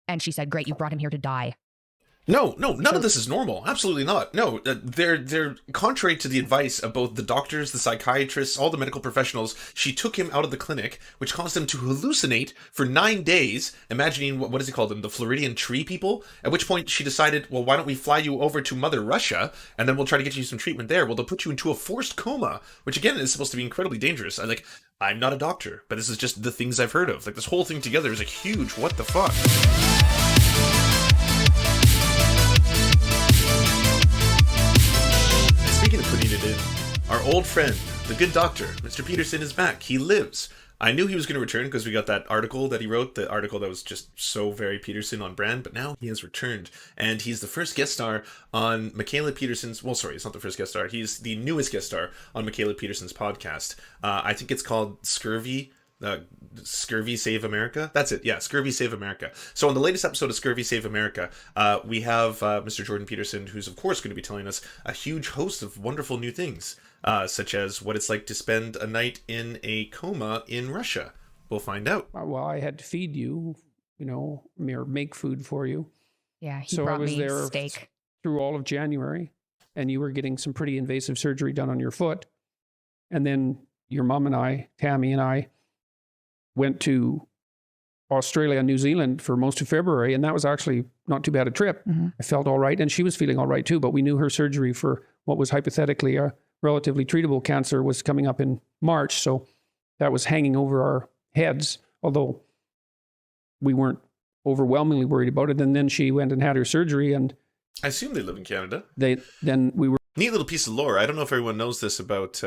And she said, great, you brought him here to die. No, none of this is normal. Absolutely not. No, they're contrary to the advice of both the doctors, the psychiatrists, all the medical professionals. She took him out of the clinic, which caused him to hallucinate for 9 days, imagining, what does he call them, the Floridian tree people? At which point she decided, well, why don't we fly you over to Mother Russia, and then we'll try to get you some treatment there. Well, they'll put you into a forced coma, which again is supposed to be incredibly dangerous. I'm not a doctor, but this is just the things I've heard of. Like, this whole thing together is a huge what the fuck. Speaking of putting it in, our old friend, the good doctor, Mr. Peterson, is back. He lives. I knew he was going to return because we got that article that he wrote, the article that was just so very Peterson on brand, but now he has returned. And he's the first guest star on Mikhaila Peterson's, well, sorry, it's not the first guest star. He's the newest guest star on Mikhaila Peterson's podcast. I think it's called Scurvy Save America. That's it. Yeah, Scurvy Save America. So on the latest episode of Scurvy Save America, we have Mr. Jordan Peterson, who's of course going to be telling us a huge host of wonderful new things, such as what it's like to spend a night in a coma in Russia. We'll find out. Well, I had to feed you, or make food for you. Yeah, he brought me steak through all of January, and you were getting some pretty invasive surgery done on your foot. And then your mom and I, Tammy and I, went to Australia and New Zealand for most of February, and that was actually not too bad a trip. Mm-hmm. I felt all right, and she was feeling all right too, but we knew her surgery for what was hypothetically a relatively treatable cancer was coming up in March, so that was hanging over our heads, although we weren't overwhelmingly worried about it. And then she went and had her surgery, and I assume they live in Canada. Then we were... Neat little piece of lore. I don't know if everyone knows this about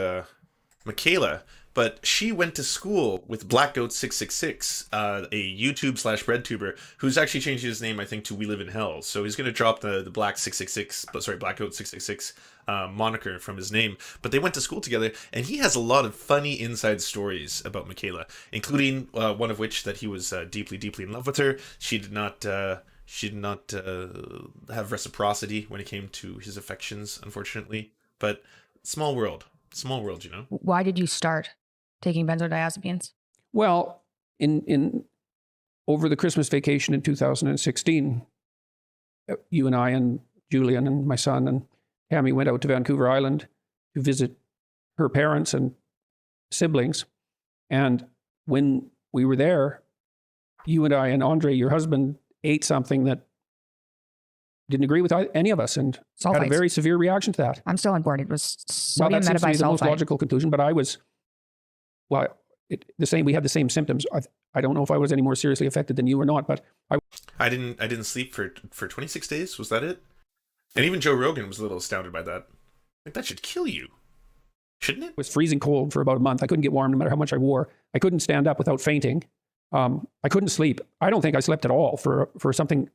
Mikhaila, but she went to school with Black Goat 666, a YouTube / BreadTuber, who's actually changed his name, I think, to We Live in Hell. So he's going to drop the Black Goat 666 moniker from his name. But they went to school together, and he has a lot of funny inside stories about Mikhaila, including one of which that he was deeply, deeply in love with her. She did not have reciprocity when it came to his affections, unfortunately. But small world, Why did you start taking benzodiazepines? Well, in over the Christmas vacation in 2016, you and I and Julian and my son and Tammy went out to Vancouver Island to visit her parents and siblings. And when we were there, you and I and Andre, your husband, ate something that didn't agree with any of us and had a very severe reaction to that. I'm still on board. It was sodium metabisulfite. That's the most logical conclusion, but I was, we had the same symptoms. I don't know if I was any more seriously affected than you or not, but I didn't sleep for 26 days. Was that it? And even Joe Rogan was a little astounded by that. Like, that should kill you, shouldn't it? It was freezing cold for about a month. I couldn't get warm no matter how much I wore. I couldn't stand up without fainting. I couldn't sleep. I don't think I slept at all for something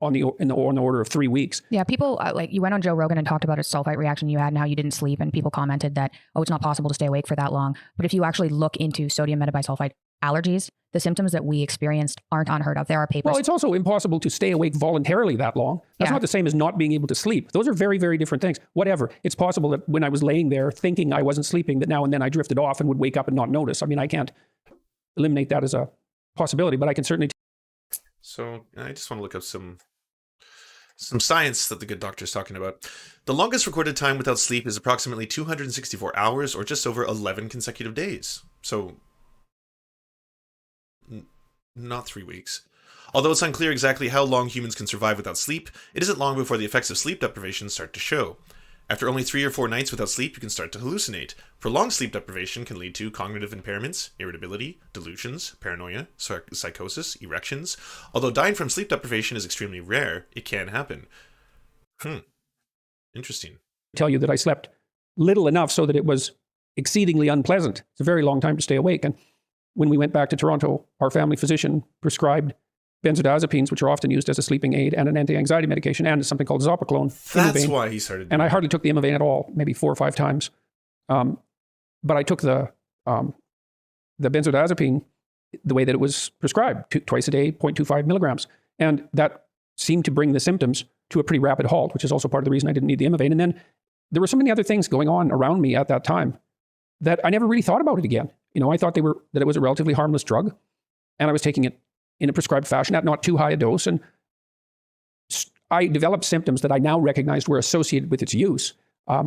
on the order of 3 weeks. Yeah, people you went on Joe Rogan and talked about a sulfite reaction you had and how you didn't sleep, and people commented that, it's not possible to stay awake for that long. But if you actually look into sodium metabisulfite allergies, the symptoms that we experienced aren't unheard of. There are papers. Well, it's also impossible to stay awake voluntarily that long. That's not the same as not being able to sleep. Those are very, very different things. Whatever. It's possible that when I was laying there thinking I wasn't sleeping, that now and then I drifted off and would wake up and not notice. I mean, I can't eliminate that as a possibility, but I can certainly... So I just want to look up some science that the good doctor is talking about. The longest recorded time without sleep is approximately 264 hours, or just over 11 consecutive days. So, not 3 weeks. Although it's unclear exactly how long humans can survive without sleep, it isn't long before the effects of sleep deprivation start to show. After only 3 or 4 nights without sleep, you can start to hallucinate. Prolonged sleep deprivation can lead to cognitive impairments, irritability, delusions, paranoia, psychosis, erections. Although dying from sleep deprivation is extremely rare, it can happen. Interesting. Tell you that I slept little enough so that it was exceedingly unpleasant. It's a very long time to stay awake. And when we went back to Toronto, our family physician prescribed benzodiazepines, which are often used as a sleeping aid and an anti-anxiety medication, and something called zopiclone. That's why he started doing And I hardly took the Imavane at all, maybe 4 or 5 times. But I took the benzodiazepine the way that it was prescribed, twice a day, 0.25 milligrams. And that seemed to bring the symptoms to a pretty rapid halt, which is also part of the reason I didn't need the Imavane. And then there were so many other things going on around me at that time that I never really thought about it again. I thought that it was a relatively harmless drug, and I was taking it in a prescribed fashion at not too high a dose. And I developed symptoms that I now recognized were associated with its use.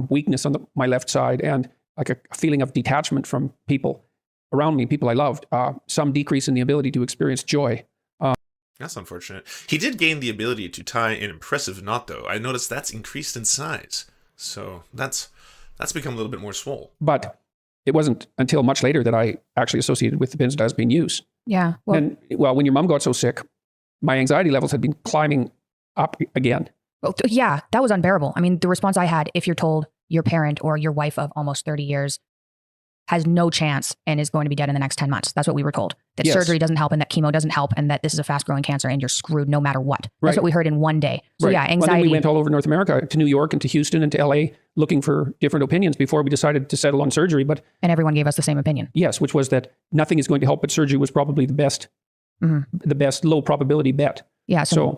Weakness on my left side and like a feeling of detachment from people around me, people I loved. Some decrease in the ability to experience joy. That's unfortunate. He did gain the ability to tie an impressive knot, though. I noticed that's increased in size. So that's become a little bit more swole. But it wasn't until much later that I actually associated with the benzodiazepine use. Yeah. When your mom got so sick, my anxiety levels had been climbing up again. Yeah, that was unbearable. I mean, the response I had, if you're told your parent or your wife of almost 30 years has no chance and is going to be dead in the next 10 months. That's what we were told. That Yes. surgery doesn't help and that chemo doesn't help and that this is a fast-growing cancer and you're screwed no matter what. That's Right. what we heard in one day. So Right. yeah, Well, anxiety. then we went all over North America, to New York and to Houston and to LA, looking for different opinions before we decided to settle on surgery. But and everyone gave us the same opinion. yes, which was that nothing is going to help, but surgery was probably the best low probability bet. Yeah. So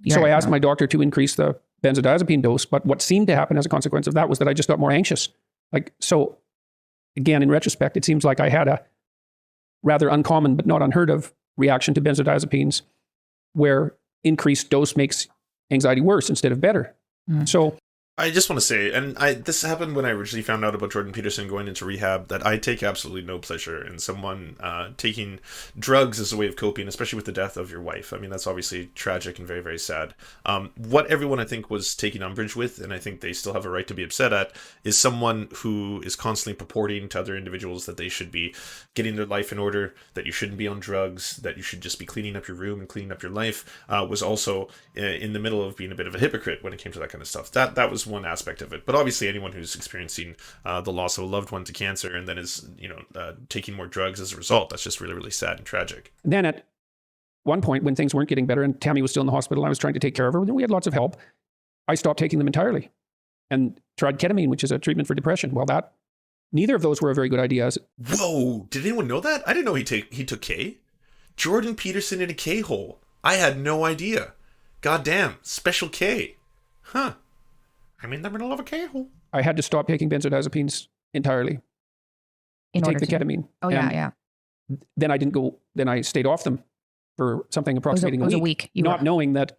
I asked my doctor to increase the benzodiazepine dose, but what seemed to happen as a consequence of that was that I just got more anxious. So again, in retrospect, it seems like I had a rather uncommon but not unheard of reaction to benzodiazepines where increased dose makes anxiety worse instead of better. So I just want to say, and this happened when I originally found out about Jordan Peterson going into rehab, that I take absolutely no pleasure in someone taking drugs as a way of coping, especially with the death of your wife. I mean, that's obviously tragic and very, very sad. What everyone, I think, was taking umbrage with, and I think they still have a right to be upset at, is someone who is constantly purporting to other individuals that they should be getting their life in order, that you shouldn't be on drugs, that you should just be cleaning up your room and cleaning up your life, was also in the middle of being a bit of a hypocrite when it came to that kind of stuff. That was one aspect of it. But obviously anyone who's experiencing the loss of a loved one to cancer and then is taking more drugs as a result, that's just really, really sad and tragic. then at one point when things weren't getting better and Tammy was still in the hospital and I was trying to take care of her, we had lots of help. I stopped taking them entirely and tried ketamine, which is a treatment for depression. Well, neither of those were a very good idea. Whoa, did anyone know that? I didn't know he took K. Jordan Peterson in a K-hole. I had no idea. Goddamn, special K. Huh. I'm in the middle of a K-hole. I had to stop taking benzodiazepines entirely to take the ketamine. Oh, yeah. Then I didn't go, then I stayed off them for something approximating it was a week. Not knowing that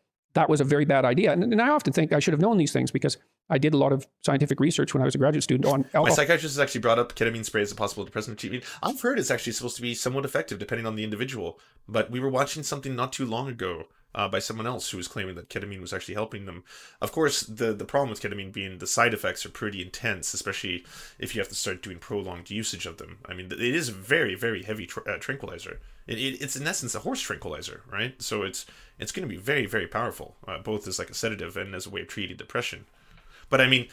was a very bad idea. And I often think I should have known these things because I did a lot of scientific research when I was a graduate student on alcohol. My psychiatrist has actually brought up ketamine spray as a possible depressant treatment. I've heard it's actually supposed to be somewhat effective depending on the individual. But we were watching something not too long ago by someone else who was claiming that ketamine was actually helping them. Of course, the problem with ketamine being the side effects are pretty intense, especially if you have to start doing prolonged usage of them. I mean, it is a very, very heavy tranquilizer. It's in essence a horse tranquilizer, right? So it's going to be very, very powerful, both as like a sedative and as a way of treating depression. But I mean,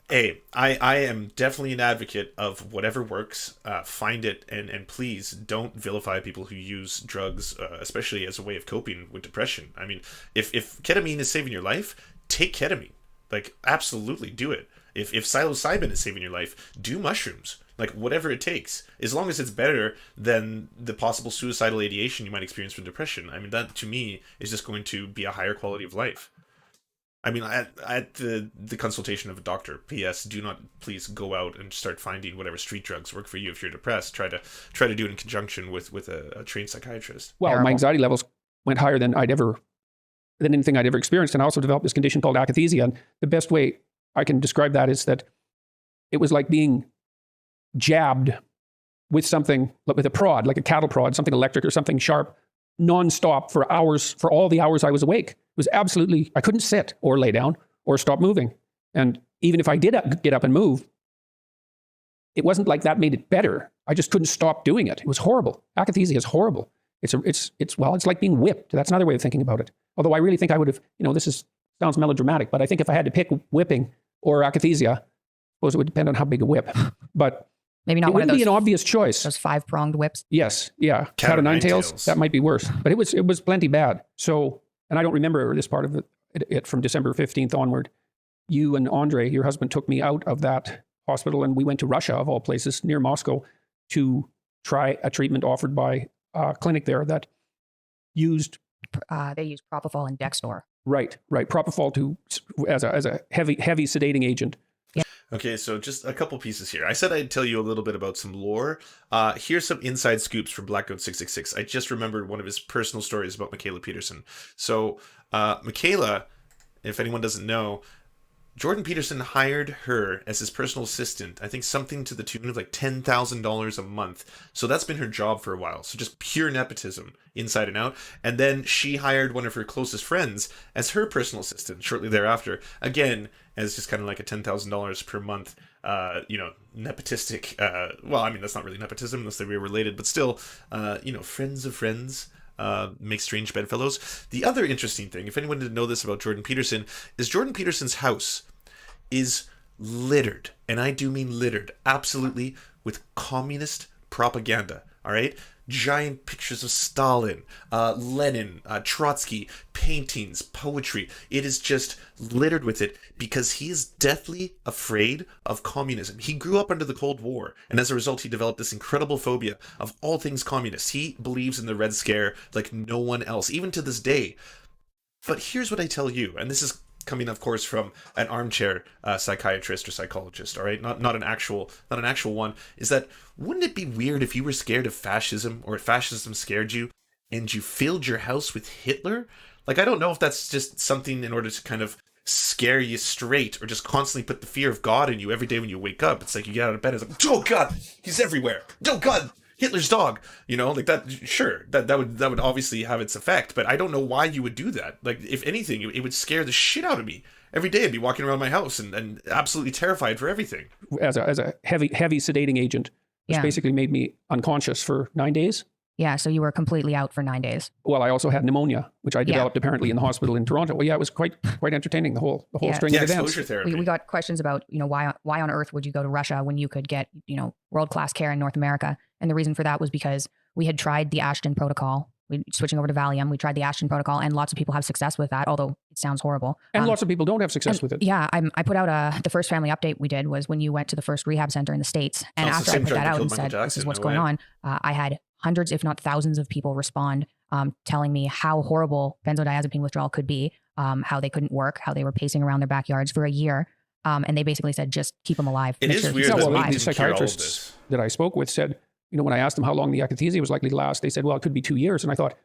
hey, I am definitely an advocate of whatever works. Find it and please don't vilify people who use drugs, especially as a way of coping with depression. I mean, if ketamine is saving your life, take ketamine. Like, absolutely do it. If psilocybin is saving your life, do mushrooms. Like, whatever it takes, as long as it's better than the possible suicidal ideation you might experience from depression. I mean, that to me is just going to be a higher quality of life. I mean, at the consultation of a doctor. P.S. Do not please go out and start finding whatever street drugs work for you if you're depressed. Try to do it in conjunction with a trained psychiatrist. Well, Terrible. my anxiety levels went higher than anything I'd ever experienced, and I also developed this condition called akathisia. And the best way I can describe that is that it was like being jabbed with something, with a prod, like a cattle prod, something electric or something sharp, nonstop for hours, for all the hours I was awake. It was absolutely, I couldn't sit or lay down or stop moving. And even if I did get up and move, it wasn't like that made it better. I just couldn't stop doing it. It was horrible. Akathisia is horrible. It's like being whipped. That's another way of thinking about it. Although I really think I would have, sounds melodramatic, but I think if I had to pick whipping or akathisia, I suppose it would depend on how big a whip. But maybe not it one of wouldn't those. be an obvious choice. Those 5-pronged whips. Yes, yeah. Cat of nine tails. That might be worse, but it was plenty bad. So, and I don't remember this part of it from December 15th onward. You and Andre, your husband, took me out of that hospital and we went to Russia, of all places, near Moscow, to try a treatment offered by a clinic there that used... They use propofol and Dextor. Right. Propofol as a heavy sedating agent. Okay, so just a couple pieces here. I said I'd tell you a little bit about some lore. Here's some inside scoops from Black Goat 666. I just remembered one of his personal stories about Michaela Peterson. So, Michaela, if anyone doesn't know, Jordan Peterson hired her as his personal assistant. I think something to the tune of like $10,000 a month. So that's been her job for a while. So just pure nepotism, inside and out. And then she hired one of her closest friends as her personal assistant shortly thereafter. Again, as just kind of like a $10,000 per month, nepotistic. Well, I mean, that's not really nepotism unless they were related, but still, friends of friends. Make strange bedfellows. The other interesting thing, if anyone didn't know this about Jordan Peterson, is Jordan Peterson's house is littered, and I do mean littered, absolutely, with communist propaganda. All right, giant pictures of Stalin, Lenin, Trotsky, paintings, poetry. It is just littered with it because he is deathly afraid of communism. He grew up under the Cold War, and as a result, he developed this incredible phobia of all things communist. He believes in the Red Scare like no one else, even to this day. But here's what I tell you, and this is coming, of course, from an armchair psychiatrist or psychologist, all right, not an actual one, is that wouldn't it be weird if you were scared of fascism, or if fascism scared you, and you filled your house with Hitler? Like, I don't know if that's just something in order to kind of scare you straight, or just constantly put the fear of God in you every day when you wake up. It's like you get out of bed, it's like, oh God, he's everywhere. Oh God, Hitler's dog, like that. Sure, that would obviously have its effect, but I don't know why you would do that. Like, if anything, it would scare the shit out of me. Every day I'd be walking around my house and absolutely terrified for everything. As a heavy sedating agent, which basically made me unconscious for 9 days. Yeah, so you were completely out for 9 days. Well, I also had pneumonia, which I developed apparently in the hospital in Toronto. Well, yeah, it was quite entertaining, the whole string of events. Exposure therapy. We got questions about, why on earth would you go to Russia when you could get, world-class care in North America? And the reason for that was because we had tried the Ashton protocol. Switching over to Valium, we tried the Ashton protocol, and lots of people have success with that, although it sounds horrible. And lots of people don't have success with it. Yeah, I put out the first family update we did was when you went to the first rehab center in the States. And after I put that out and said, this is what's going on, I had hundreds, if not thousands of people respond, telling me how horrible benzodiazepine withdrawal could be, how they couldn't work, how they were pacing around their backyards for a year. And they basically said, just keep them alive. It is weird. The psychiatrists that I spoke with said, when I asked them how long the akathisia was likely to last, they said, well, it could be 2 years. And I thought,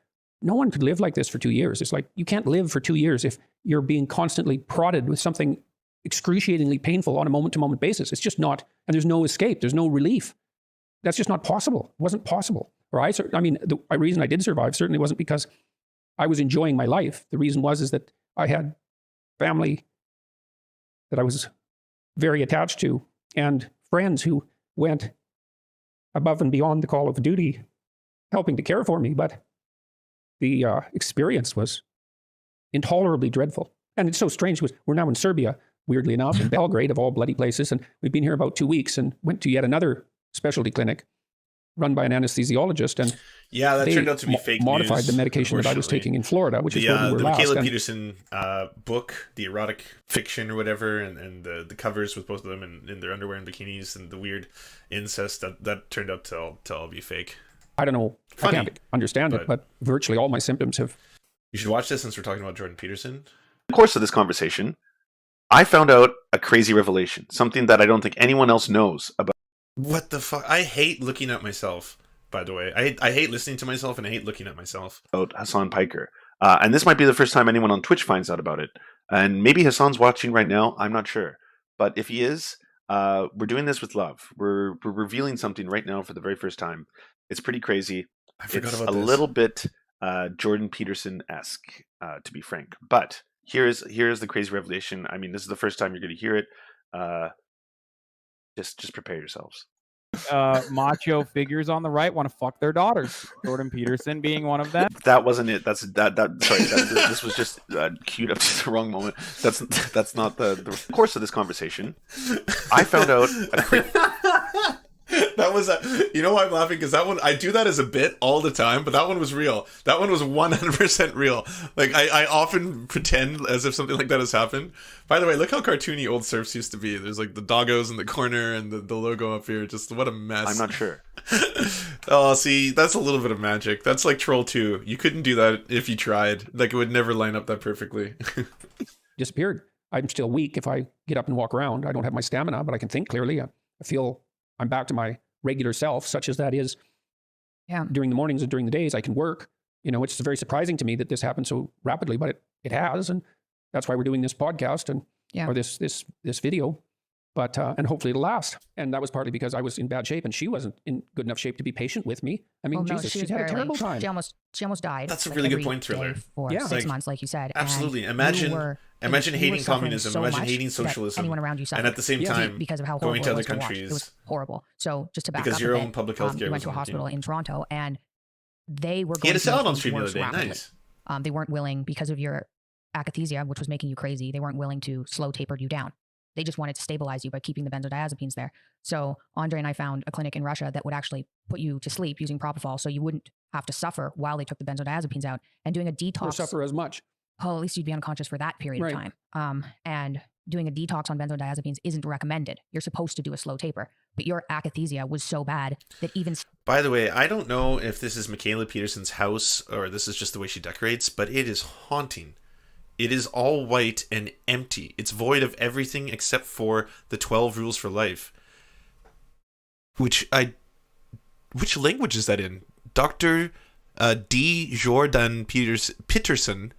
no one could live like this for 2 years. It's like, you can't live for 2 years if you're being constantly prodded with something excruciatingly painful on a moment-to-moment basis. It's just not, and there's no escape. There's no relief. That's just not possible. It wasn't possible. The reason I did survive certainly wasn't because I was enjoying my life. The reason is that I had family that I was very attached to and friends who went above and beyond the call of duty, helping to care for me. But the experience was intolerably dreadful. And it's so strange because we're now in Serbia, weirdly enough, in Belgrade of all bloody places. And we've been here about 2 weeks and went to yet another specialty clinic run by an anesthesiologist. And that turned out to be fake modified news, the medication that I was taking in Florida, which is where we were the last. Michaela Peterson book, the erotic fiction or whatever, and the covers with both of them in their underwear and bikinis, and the weird incest, that turned out to all be fake. I don't know. Funny, I can't understand it, but virtually all my symptoms have... You should watch this since we're talking about Jordan Peterson. In the course of this conversation, I found out a crazy revelation, something that I don't think anyone else knows about. What the fuck? I hate looking at myself, by the way. I hate listening to myself, and I hate looking at myself. About Hassan Piker. And this might be the first time anyone on Twitch finds out about it. And maybe Hassan's watching right now. I'm not sure. But if he is, we're doing this with love. We're revealing something right now for the very first time. It's pretty crazy. I forgot it's about a this. little bit Jordan Peterson-esque, to be frank. But here's the crazy revelation. I mean, this is the first time you're going to hear it. Just prepare yourselves. Macho figures on the right want to fuck their daughters. Jordan Peterson being one of them. That wasn't it. This was just queued up to the wrong moment. That's not the course of this conversation. I found out that was you know why I'm laughing? Because that one, I do that as a bit all the time, but that one was real. That one was 100% real. Like, I often pretend as if something like that has happened. By the way, look how cartoony old Serfs used to be. There's like the doggos in the corner and the logo up here. Just what a mess. I'm not sure. Oh, see, that's a little bit of magic. That's like Troll 2. You couldn't do that if you tried. Like, it would never line up that perfectly. Disappeared. I'm still weak if I get up and walk around. I don't have my stamina, but I can think clearly. I feel I'm back to my regular self, such as that is. Yeah. During the mornings and during the days, I can work. Which is very surprising to me that this happened so rapidly, but it has, and that's why we're doing this podcast and or this video. But and hopefully it'll last. And that was partly because I was in bad shape and she wasn't in good enough shape to be patient with me. I mean, Jesus, she's had a terrible time. She almost died. That's a really good point, Thriller. For 6 months, like you said. Absolutely. Imagine hating communism. Imagine hating socialism. Anyone around you suffered. And at the same time, because of how going horrible to it other was to watch. countries. It was horrible. So just to back because up your a own bit, public health care went to a hospital in Toronto, and they were going he had a salad on things stream the other worse day. rapidly. Nice. They weren't willing, because of your akathisia, which was making you crazy, they weren't willing to slow taper you down. They just wanted to stabilize you by keeping the benzodiazepines there. So Andre and I found a clinic in Russia that would actually put you to sleep using propofol, so you wouldn't have to suffer while they took the benzodiazepines out, and doing a detox. Or suffer as much. Well, at least you'd be unconscious for that period of time. And doing a detox on benzodiazepines isn't recommended. You're supposed to do a slow taper. But your akathisia was so bad that even... By the way, I don't know if this is Michaela Peterson's house or this is just the way she decorates, but it is haunting. It is all white and empty. It's void of everything except for the 12 rules for life. Which language is that in? Dr. D. Jordan Peterson,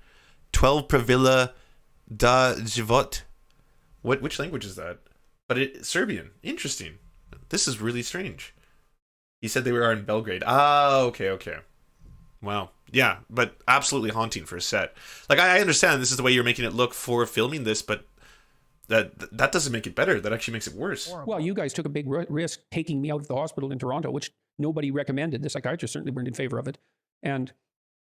12 Pravila da Život. Which language is that? But Serbian. Interesting. This is really strange. He said they were in Belgrade. Ah, okay. Wow. Yeah, but absolutely haunting for a set. Like, I understand this is the way you're making it look for filming this, but that doesn't make it better. That actually makes it worse. Well, you guys took a big risk taking me out of the hospital in Toronto, which nobody recommended. The psychiatrists certainly weren't in favor of it. And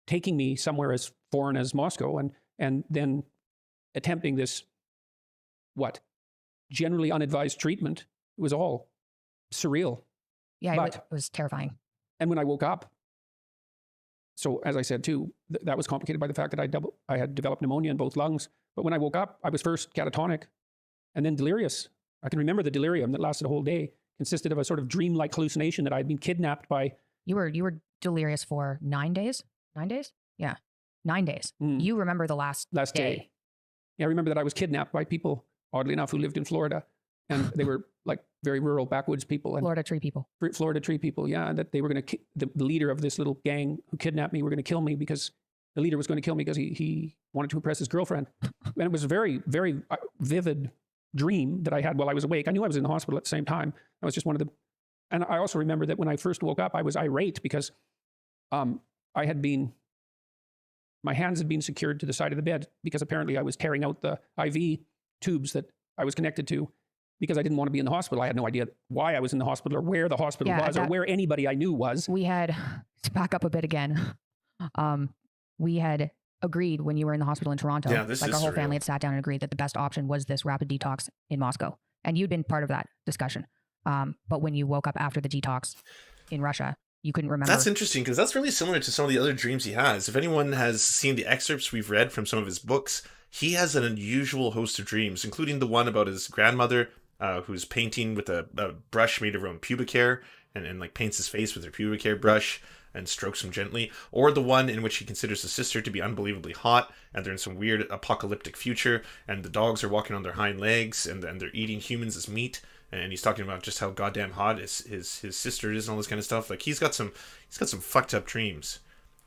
taking me somewhere as foreign as Moscow and then attempting this, generally unadvised treatment. It was all surreal. Yeah, it was terrifying. And when I woke up, so as I said too, that was complicated by the fact that I had developed pneumonia in both lungs. But when I woke up, I was first catatonic and then delirious. I can remember the delirium that lasted a whole day, consisted of a sort of dreamlike hallucination that I had been kidnapped by. You were delirious for 9 days? 9 days? Yeah, 9 days. You remember the last day. Yeah, I remember that I was kidnapped by people, oddly enough, who lived in Florida. And they were like very rural backwoods people. And Florida tree people, yeah. And that they were going to, the leader of this little gang who kidnapped me were going to kill me because the leader was going to kill me because he wanted to impress his girlfriend. And it was a very, very vivid dream that I had while I was awake. I knew I was in the hospital at the same time. I was just one of the, and I also remember that when I first woke up, I was irate because my hands had been secured to the side of the bed because apparently I was tearing out the IV tubes that I was connected to because I didn't want to be in the hospital. I had no idea why I was in the hospital or where the hospital was or where anybody I knew was. We had, to back up a bit again, we had agreed when you were in the hospital in Toronto, our whole family had sat down and agreed that the best option was this rapid detox in Moscow. And you'd been part of that discussion. But when you woke up after the detox in Russia, you couldn't remember. That's interesting because that's really similar to some of the other dreams he has. If anyone has seen the excerpts we've read from some of his books, he has an unusual host of dreams, including the one about his grandmother who's painting with a brush made of her own pubic hair and like paints his face with her pubic hair brush and strokes him gently, or the one in which he considers his sister to be unbelievably hot and they're in some weird apocalyptic future and the dogs are walking on their hind legs and they're eating humans as meat, and he's talking about just how goddamn hot his sister is and all this kind of stuff. Like he's got some fucked up dreams.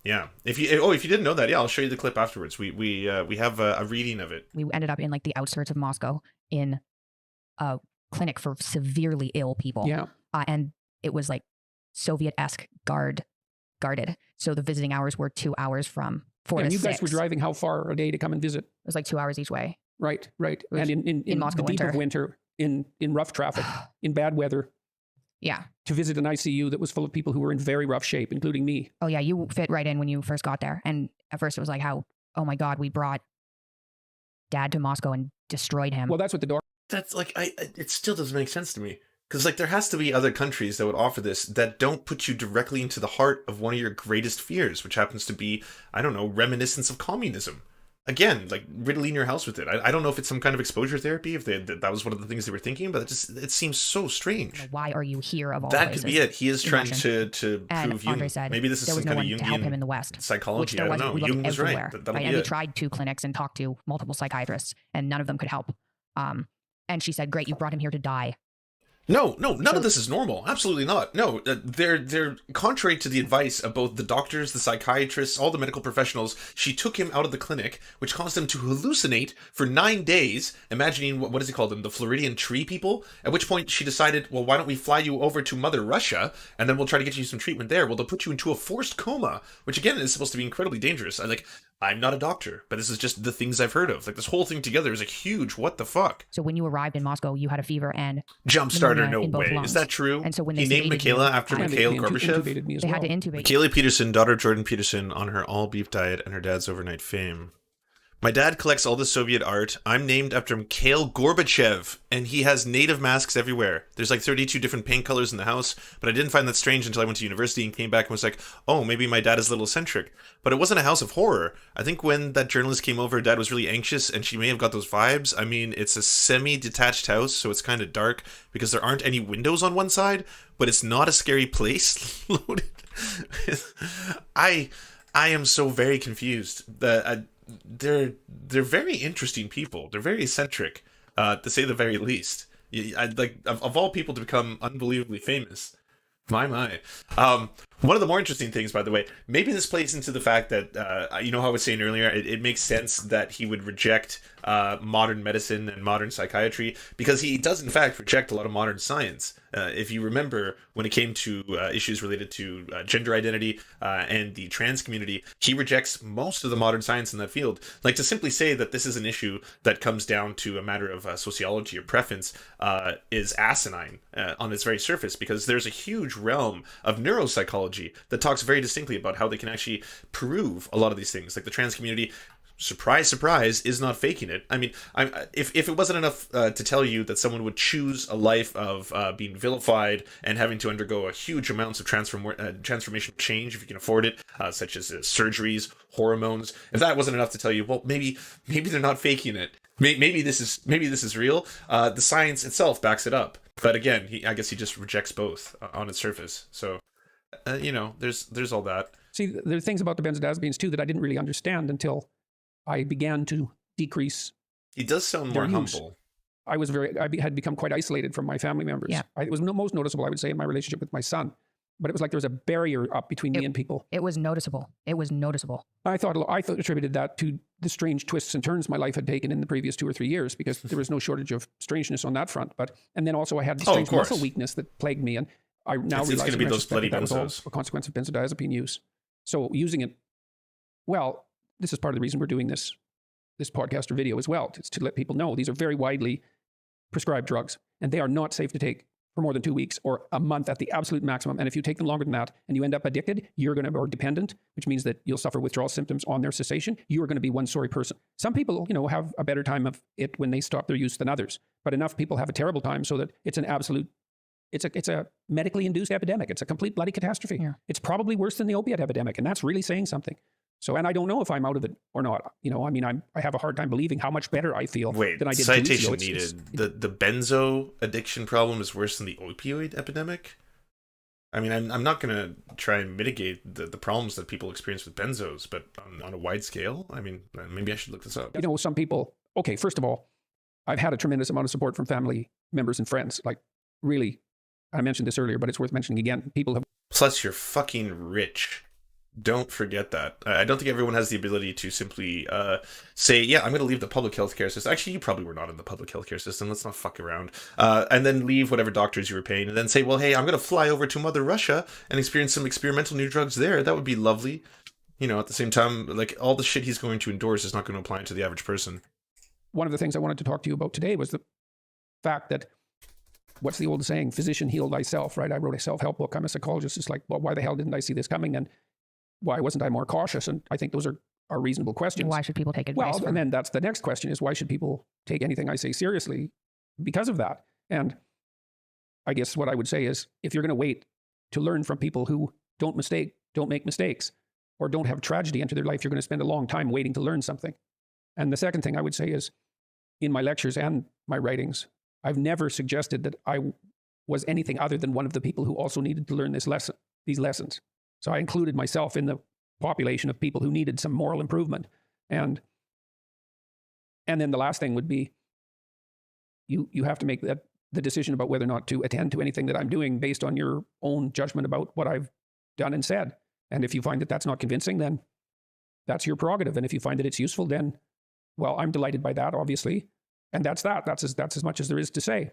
Yeah. If you didn't know that, I'll show you the clip afterwards. We have a reading of it. We ended up in like the outskirts of Moscow in a clinic for severely ill people. Yeah. And it was like Soviet-esque guarded. So the visiting hours were 2 hours from 4 to 6. And you guys were driving how far a day to come and visit? It was like 2 hours each way. Right. And in Moscow the deep of winter, in rough traffic, in bad weather. Yeah. To visit an ICU that was full of people who were in very rough shape, including me. Oh yeah, you fit right in when you first got there. And at first it was like, oh my God, we brought Dad to Moscow and destroyed him. Well, that's what the doctor... That's like, it still doesn't make sense to me. Because like there has to be other countries that would offer this that don't put you directly into the heart of one of your greatest fears, which happens to be, I don't know, reminiscence of communism. again, like riddling your house with it. I don't know if it's some kind of exposure therapy, if that was one of the things they were thinking, but it seems so strange. Why are you here of all That places? could be it. He is trying Russian. to And prove Andre Jung. said Maybe this is there some was no kind one of to help him Jungian in the West. psychology. Which there I don't wasn't. know. We looked Jung was everywhere, right. That'll right? be And we it. tried 2 clinics and talked to multiple psychiatrists, and none of them could help. And she said, "Great, you brought him here to die." No, none of this is normal. Absolutely not. No, they're contrary to the advice of both the doctors, the psychiatrists, all the medical professionals. She took him out of the clinic, which caused him to hallucinate for 9 days, imagining, what does he call them, the Floridian tree people? At which point she decided, well, why don't we fly you over to Mother Russia, and then we'll try to get you some treatment there. Well, they'll put you into a forced coma, which again is supposed to be incredibly dangerous. I'm not a doctor, but this is just the things I've heard of. Like, this whole thing together is a huge what the fuck. So when you arrived in Moscow, you had a fever and Jump starter, no in both way. lungs. Is that true? And so when he they named sedated you, Michaela after and Mikhail They Gorbachev. intubated me as they well. had to intubate. Michaela Peterson, daughter of Jordan Peterson, on her all-beef diet and her dad's overnight fame. My dad collects all the Soviet art. I'm named after Mikhail Gorbachev, and he has native masks everywhere. There's like 32 different paint colors in the house, but I didn't find that strange until I went to university and came back and was like, oh, maybe my dad is a little eccentric. But it wasn't a house of horror. I think when that journalist came over, Dad was really anxious, and she may have got those vibes. I mean, it's a semi-detached house, so it's kind of dark because there aren't any windows on one side, but it's not a scary place. Loaded. I am so very confused. They're very interesting people. They're very eccentric, to say the very least. Of all people to become unbelievably famous. My. One of the more interesting things, by the way, maybe this plays into the fact that, you know how I was saying earlier, it makes sense that he would reject modern medicine and modern psychiatry, because he does, in fact, reject a lot of modern science. If you remember, when it came to issues related to gender identity and the trans community, he rejects most of the modern science in that field. Like, to simply say that this is an issue that comes down to a matter of sociology or preference is asinine on its very surface, because there's a huge realm of neuropsychology that talks very distinctly about how they can actually prove a lot of these things. Like, the trans community, surprise, surprise, is not faking it. I mean, if it wasn't enough to tell you that someone would choose a life of being vilified and having to undergo a huge amounts of transformational change if you can afford it, such as surgeries, hormones, if that wasn't enough to tell you, well, maybe they're not faking it. Maybe this is real. The science itself backs it up. But again, I guess he just rejects both on its surface. So, there's all that. See, there are things about the benzodiazepines too that I didn't really understand until I began to decrease. He does sound more humble. I had become quite isolated from my family members. Yeah. It was most noticeable, I would say, in my relationship with my son. But it was like there was a barrier up between me and people. It was noticeable. I attributed that to the strange twists and turns my life had taken in the previous 2 or 3 years, because there was no shortage of strangeness on that front. And then also I had the strange muscle weakness that plagued me, and I now realize going to be those bloody that was all benzos. a consequence of benzodiazepine use. So using it, well, this is part of the reason we're doing this podcast or video as well. It's to let people know these are very widely prescribed drugs, and they are not safe to take for more than 2 weeks or a month at the absolute maximum. And if you take them longer than that and you end up addicted, or dependent, which means that you'll suffer withdrawal symptoms on their cessation, you are going to be one sorry person. Some people, have a better time of it when they stop their use than others, but enough people have a terrible time so that it's a medically induced epidemic. It's a complete bloody catastrophe. Yeah. It's probably worse than the opiate epidemic, and that's really saying something. So, and I don't know if I'm out of it or not. I have a hard time believing how much better I feel than I did 2 weeks ago. Citation needed. The benzo addiction problem is worse than the opioid epidemic? I mean, I'm not going to try and mitigate the problems that people experience with benzos, but on a wide scale, I mean, maybe I should look this up. Some people, okay, first of all, I've had a tremendous amount of support from family members and friends. Like, really, I mentioned this earlier, but it's worth mentioning again. People have... Plus, you're fucking rich. Don't forget that. I don't think everyone has the ability to simply say, yeah, I'm going to leave the public healthcare system. Actually, you probably were not in the public healthcare system. Let's not fuck around. And then leave whatever doctors you were paying, and then say, well, hey, I'm going to fly over to Mother Russia and experience some experimental new drugs there. That would be lovely. At the same time, like, all the shit he's going to endorse is not going to apply to the average person. One of the things I wanted to talk to you about today was the fact that, what's the old saying? Physician, heal thyself, right? I wrote a self-help book. I'm a psychologist. It's like, well, why the hell didn't I see this coming? And why wasn't I more cautious? And I think those are reasonable questions. Why should people take advice? Well, and then that's the next question is, why should people take anything I say seriously because of that? And I guess what I would say is, if you're going to wait to learn from people who don't make mistakes, or don't have tragedy enter their life, you're going to spend a long time waiting to learn something. And the second thing I would say is, in my lectures and my writings, I've never suggested that I was anything other than one of the people who also needed to learn these lessons. So I included myself in the population of people who needed some moral improvement. And then the last thing would be, you have to make the decision about whether or not to attend to anything that I'm doing based on your own judgment about what I've done and said. And if you find that that's not convincing, then that's your prerogative. And if you find that it's useful, then, well, I'm delighted by that, obviously. And that's that. That's as much as there is to say.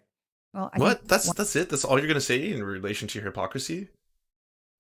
Well, That's it? That's all you're going to say in relation to your hypocrisy?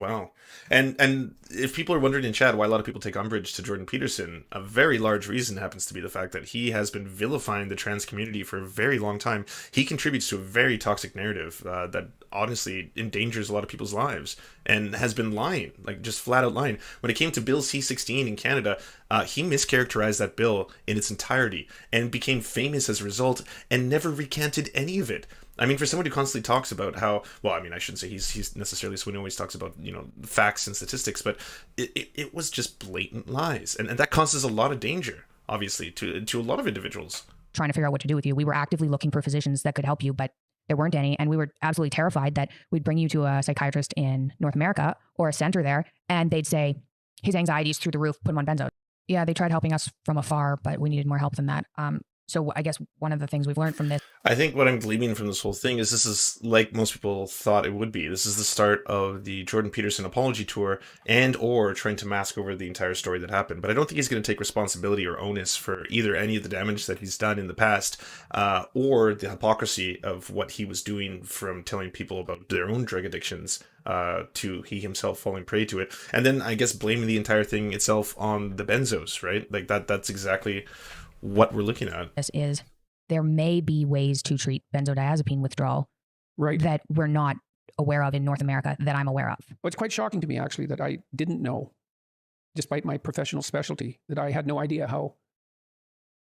Wow. And if people are wondering in chat why a lot of people take umbrage to Jordan Peterson, a very large reason happens to be the fact that he has been vilifying the trans community for a very long time. He contributes to a very toxic narrative that honestly endangers a lot of people's lives, and has been lying, like just flat out lying. When it came to Bill C-16 in Canada, he mischaracterized that bill in its entirety and became famous as a result and never recanted any of it. I mean, for someone who constantly talks about how, well, I mean, I shouldn't say he's necessarily someone who always talks about, facts and statistics, but it was just blatant lies. And that causes a lot of danger, obviously, to a lot of individuals. Trying to figure out what to do with you. We were actively looking for physicians that could help you, but there weren't any. And we were absolutely terrified that we'd bring you to a psychiatrist in North America or a center there, and they'd say, his anxiety is through the roof, put him on benzo. Yeah, they tried helping us from afar, but we needed more help than that. So I guess one of the things we've learned from this, I think what I'm gleaming from this whole thing is this is like most people thought it would be. This is the start of the Jordan Peterson apology tour and or trying to mask over the entire story that happened. But I don't think he's going to take responsibility or onus for either any of the damage that he's done in the past or the hypocrisy of what he was doing, from telling people about their own drug addictions to he himself falling prey to it. And then I guess blaming the entire thing itself on the benzos, right? Like that's exactly what we're looking at. this is there may be ways to treat benzodiazepine withdrawal Right. that we're not aware of in North America that I'm aware of. Well, it's quite shocking to me, actually, that I didn't know, despite my professional specialty, that I had no idea how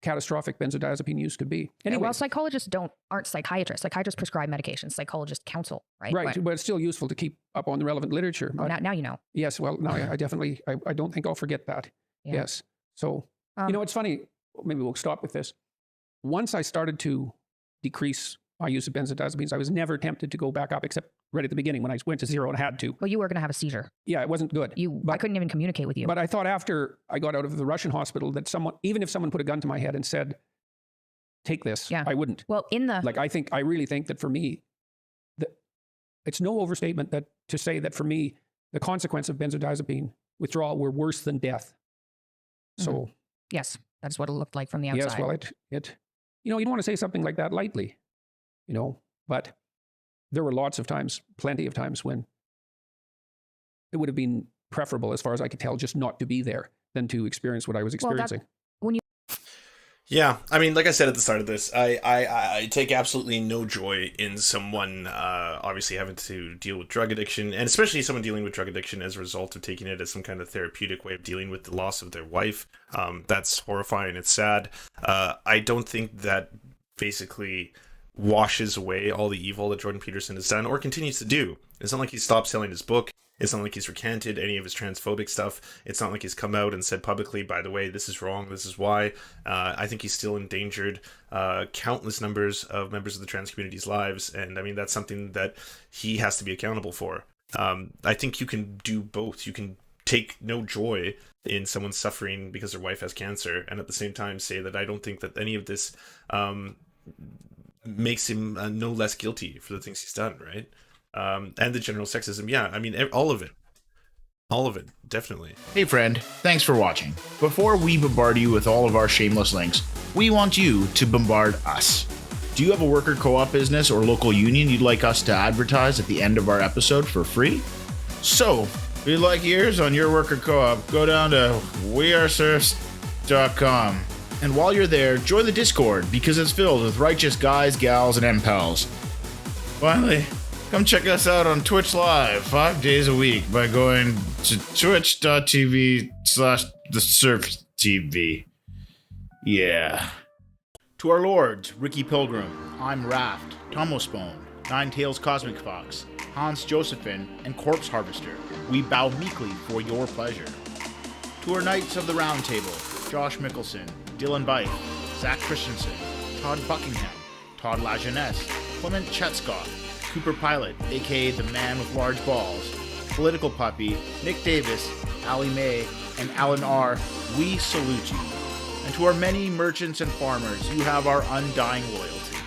catastrophic benzodiazepine use could be. Anyway, Well, psychologists aren't psychiatrists. Psychiatrists prescribe medications. Psychologists counsel, right? right, but it's still useful to keep up on the relevant literature. Well, now you know. Yes, well, no, I definitely, I don't think I'll forget that. Yeah. Yes. So, it's funny, maybe we'll stop with this. Once I started to decrease my use of benzodiazepines, I was never tempted to go back up, except right at the beginning when I went to zero and had to. Well, you were going to have a seizure. Yeah, it wasn't good. I couldn't even communicate with you. But I thought after I got out of the Russian hospital that even if someone put a gun to my head and said, take this, Yeah. I wouldn't. Well, I really think that for me, it's no overstatement to say that for me, the consequence of benzodiazepine withdrawal were worse than death. So yes, that's what it looked like from the outside. yes, well, it you don't want to say something like that lightly, but there were plenty of times when it would have been preferable, as far as I could tell, just not to be there than to experience what I was experiencing. Yeah, I mean, like I said at the start of this, I take absolutely no joy in someone obviously having to deal with drug addiction, and especially someone dealing with drug addiction as a result of taking it as some kind of therapeutic way of dealing with the loss of their wife. That's horrifying. It's sad. I don't think that basically washes away all the evil that Jordan Peterson has done or continues to do. It's not like he stopped selling his book. It's not like he's recanted any of his transphobic stuff. It's not like he's come out and said publicly, by the way, this is wrong, this is why. I think he's still endangered countless numbers of members of the trans community's lives. And I mean, that's something that he has to be accountable for. I think you can do both. You can take no joy in someone suffering because their wife has cancer, and at the same time say that I don't think that any of this makes him no less guilty for the things he's done, right? And the general sexism. Yeah, I mean, all of it, definitely. Hey friend, thanks for watching. Before we bombard you with all of our shameless links, we want you to bombard us. Do you have a worker co-op business or local union you'd like us to advertise at the end of our episode for free? So, if you'd like ears on your worker co-op, go down to weareserfs.com. And while you're there, join the Discord because it's filled with righteous guys, gals, and MPals. Finally, come check us out on Twitch Live 5 days a week by going to twitch.tv/thesurftv. Yeah. To our lords, Ricky Pilgrim, I'm Raft, Tomospone, Nine Tails Cosmic Fox, Hans Josephine, and Corpse Harvester, we bow meekly for your pleasure. To our Knights of the Round Table, Josh Mickelson, Dylan Byte, Zach Christensen, Todd Buckingham, Todd Lajeunesse, Clement Chetskoff, Cooper Pilot, aka the man with large balls, Political Puppy, Nick Davis, Ali May, and Alan R., we salute you. And to our many merchants and farmers, you have our undying loyalty.